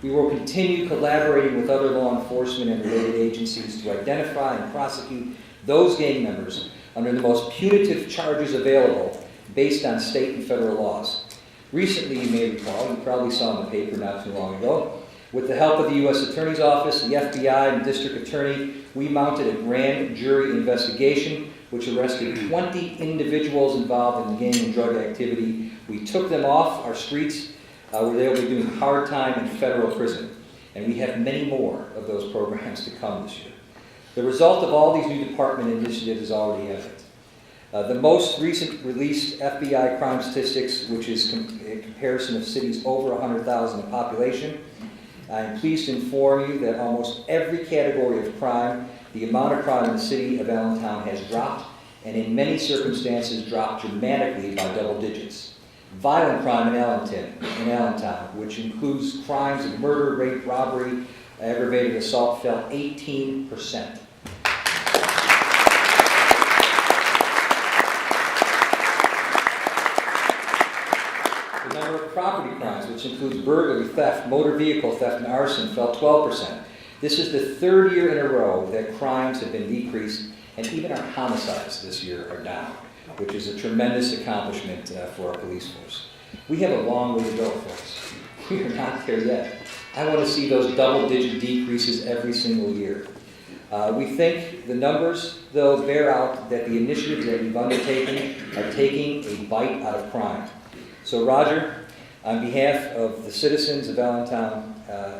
We will continue collaborating with other law enforcement and related agencies to identify and prosecute those gang members under the most punitive charges available based on state and federal laws. Recently, you may recall, you probably saw in the paper not too long ago, with the help of the U.S. Attorney's Office, the FBI, and District Attorney, we mounted a grand jury investigation which arrested 20 individuals involved in gang and drug activity. We took them off our streets where they will be doing hard time in federal prison. And we have many more of those programs to come this year. The result of all these new department initiatives is already evident. The most recent released FBI crime statistics, which is a comparison of cities over 100,000 in population, I am pleased to inform you that almost every category of crime, the amount of crime in the city of Allentown has dropped, and in many circumstances dropped dramatically by double digits. Violent crime in Allentown, which includes crimes of murder, rape, robbery, aggravated assault, fell 18%. The number of property crimes, which includes burglary, theft, motor vehicle theft, and arson, fell 12%. This is the third year in a row that crimes have been decreased, and even our homicides this year are down, which is a tremendous accomplishment for our police force. We have a long way to go, folks. We are not there yet. I want to see those double-digit decreases every single year. We think the numbers, though, bear out that the initiatives that we've undertaken are taking a bite out of crime. So, Roger, on behalf of the citizens of Allentown,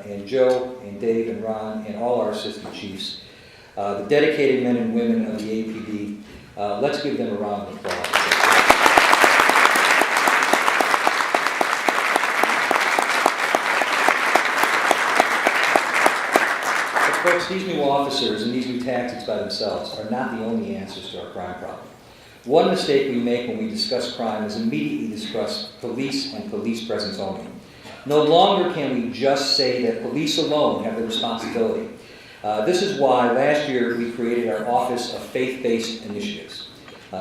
and Joe, and Dave, and Ron, and all our assistant chiefs, the dedicated men and women of the APD, let's give them a round of applause. But folks, these new officers and these new tactics by themselves are not the only answers to our crime problem. One mistake we make when we discuss crime is immediately discuss police and police presence only. No longer can we just say that police alone have the responsibility. This is why last year we created our Office of Faith-Based Initiatives.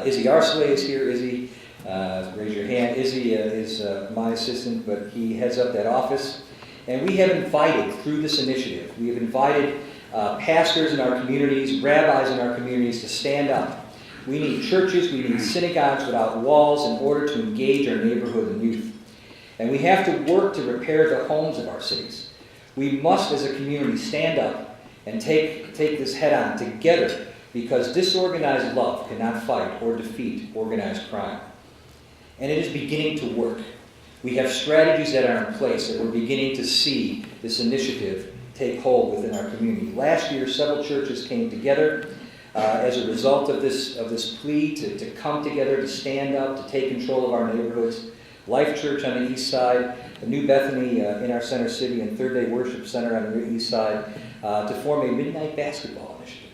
Izzy Arcelay is here. Izzy, raise your hand. Izzy is my assistant, but he heads up that office. And we have invited, through this initiative, we have invited pastors in our communities, rabbis in our communities to stand up. We need churches, we need synagogues without walls in order to engage our neighborhood and youth. And we have to work to repair the homes of our cities. We must, as a community, stand up and take this head on together, because disorganized love cannot fight or defeat organized crime. And it is beginning to work. We have strategies that are in place that we're beginning to see this initiative take hold within our community. Last year, several churches came together as a result of this plea to come together, to stand up, to take control of our neighborhoods. Life Church on the east side, the New Bethany in our center city, and Third Day Worship Center on the east side to form a midnight basketball initiative.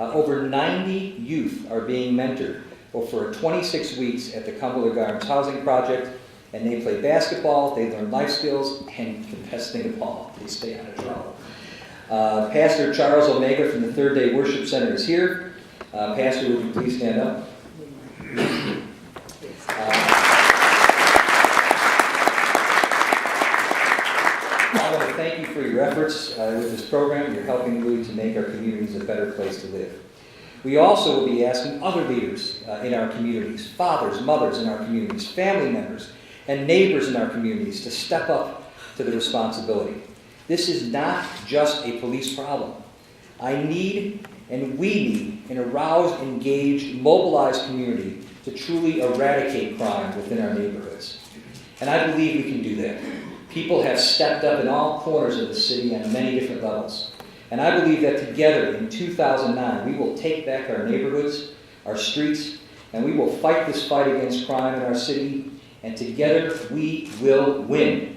Over 90 youth are being mentored for 26 weeks at the Cumberland Gardens Housing Project, and they play basketball, they learn life skills, and the best thing of all, they stay out of trouble. Pastor Charles Omega from the Third Day Worship Center is here. Pastor, would you please stand up? I want to thank you for your efforts with this program. You're helping really to make our communities a better place to live. We also will be asking other leaders in our communities, fathers, mothers in our communities, family members, and neighbors in our communities to step up to the responsibility. This is not just a police problem. I need, and we need, an aroused, engaged, mobilized community to truly eradicate crime within our neighborhoods. And I believe we can do that. People have stepped up in all corners of the city on many different levels. And I believe that together in 2009, we will take back our neighborhoods, our streets, and we will fight this fight against crime in our city, and together we will win.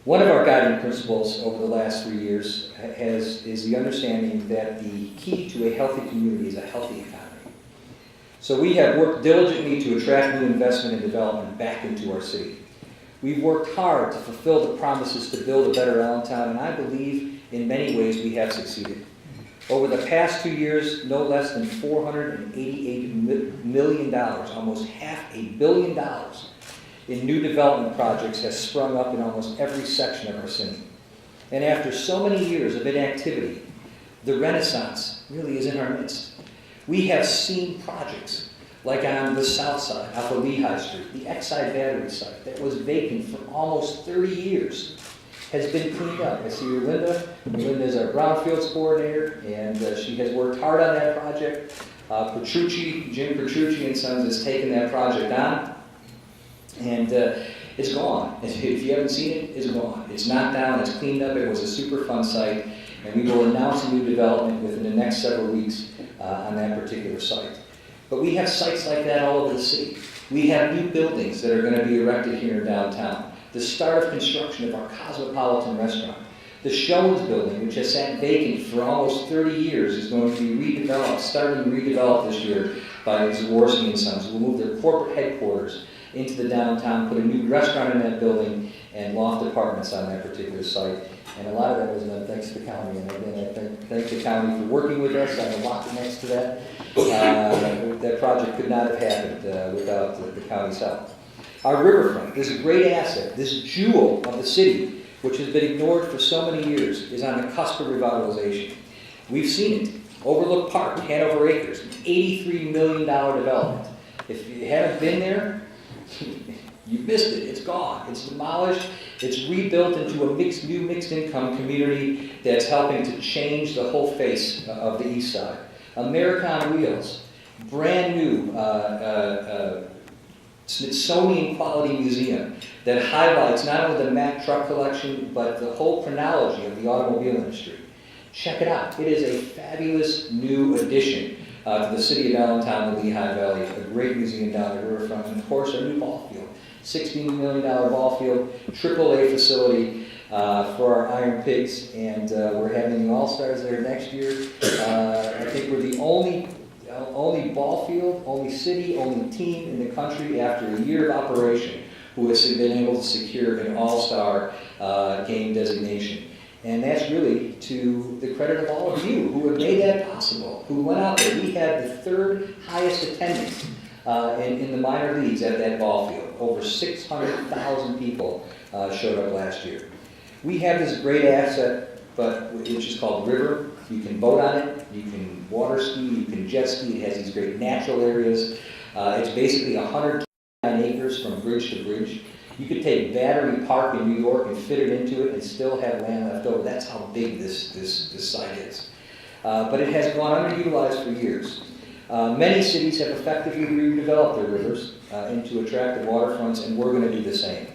One of our guiding principles over the last 3 years is the understanding that the key to a healthy community is a healthy economy. So we have worked diligently to attract new investment and development back into our city. We've worked hard to fulfill the promises to build a better Allentown, and I believe in many ways we have succeeded. Over the past 2 years, no less than $488 million, almost $500 million, in new development projects has sprung up in almost every section of our city. And after so many years of inactivity, the renaissance really is in our midst. We have seen projects like on the south side, off of Lehigh Street, the Exide Battery site that was vacant for almost 30 years has been cleaned up. I see here Linda. Linda is our brownfields coordinator, and she has worked hard on that project. Jim Petrucci and Sons has taken that project on, and it's gone. If you haven't seen it, it's gone. It's knocked down, it's cleaned up, it was a super fun site, and we will announce a new development within the next several weeks on that particular site. But we have sites like that all over the city. We have new buildings that are going to be erected here in downtown. The start of construction of our Cosmopolitan restaurant. The Shones building, which has sat vacant for almost 30 years, is going to be redeveloped, starting to redevelop this year by Zaworski and Sons. We'll move their corporate headquarters into the downtown, put a new restaurant in that building, and loft apartments on that particular site. And a lot of that was done thanks to the county. And again, I thank the county for working with us. I'm a lot next to that. That project could not have happened without the county's help. Our riverfront, this great asset, this jewel of the city, which has been ignored for so many years, is on the cusp of revitalization. We've seen it. Overlook Park, Hanover Acres, an $83 million development. If you haven't been there, you missed it. It's gone. It's demolished. It's rebuilt into a new mixed income community that's helping to change the whole face of the east side. American Wheels, brand new Smithsonian quality museum that highlights not only the Mack truck collection, but the whole chronology of the automobile industry. Check it out. It is a fabulous new addition to the city of Allentown, the Lehigh Valley, a great museum down the riverfront, and of course our new ball field. $16 million ball field, AAA facility for our Iron Pigs, and we're having the All-Stars there next year. I think we're the only ball field, only city, only team in the country after a year of operation who has been able to secure an All-Star game designation. And that's really to the credit of all of you who have made that possible, who went out there. We had the third highest attendance in the minor leagues at that ball field. Over 600,000 people showed up last year. We have this great asset, but it's just called River. You can boat on it, you can water ski, you can jet ski. It has these great natural areas. It's basically 129 acres from bridge to bridge. You could take Battery Park in New York and fit it into it and still have land left over. That's how big this site is. But it has gone underutilized for years. Many cities have effectively redeveloped their rivers into attractive waterfronts, and we're going to do the same.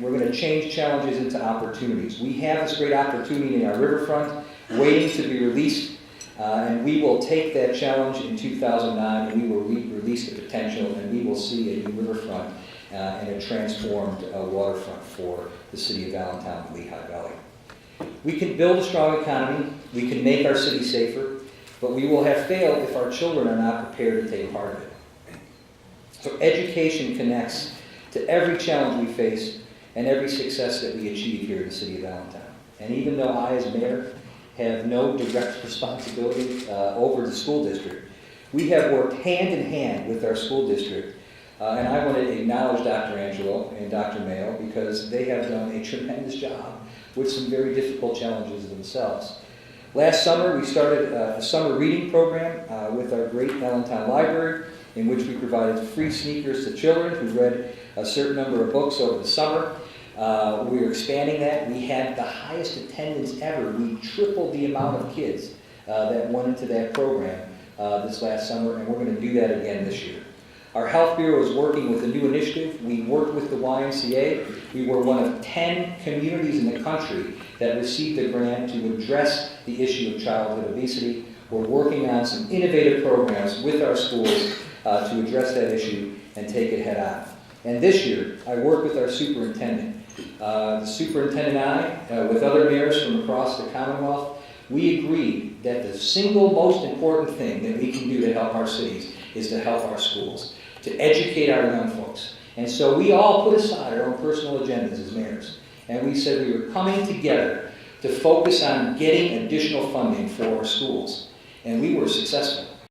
We're going to change challenges into opportunities. We have this great opportunity in our riverfront waiting to be released, and we will take that challenge in 2009, and we will release the potential, and we will see a new riverfront and a transformed waterfront for the city of Allentown and Lehigh Valley. We can build a strong economy, we can make our city safer, but we will have failed if our children are not prepared to take part of it. So education connects to every challenge we face and every success that we achieve here in the city of Allentown. And even though I, as mayor, have no direct responsibility over the school district, we have worked hand in hand with our school district. And I want to acknowledge Dr. Angelo and Dr. Mayo because they have done a tremendous job with some very difficult challenges themselves. Last summer, we started a summer reading program with our great Allentown Library, in which we provided free sneakers to children who read a certain number of books over the summer. We are expanding that. We had the highest attendance ever. We tripled the amount of kids that went into that program this last summer, and we're going to do that again this year. Our Health Bureau is working with a new initiative. We worked with the YMCA. We were one of 10 communities in the country that received a grant to address the issue of childhood obesity. We're working on some innovative programs with our schools to address that issue and take it head on. And this year, I worked with our superintendent. The superintendent and I, with other mayors from across the Commonwealth, we agreed that the single most important thing that we can do to help our cities is to help our schools, to educate our young folks. And so we all put aside our own personal agendas as mayors, and we said we were coming together to focus on getting additional funding for our schools. And we were successful.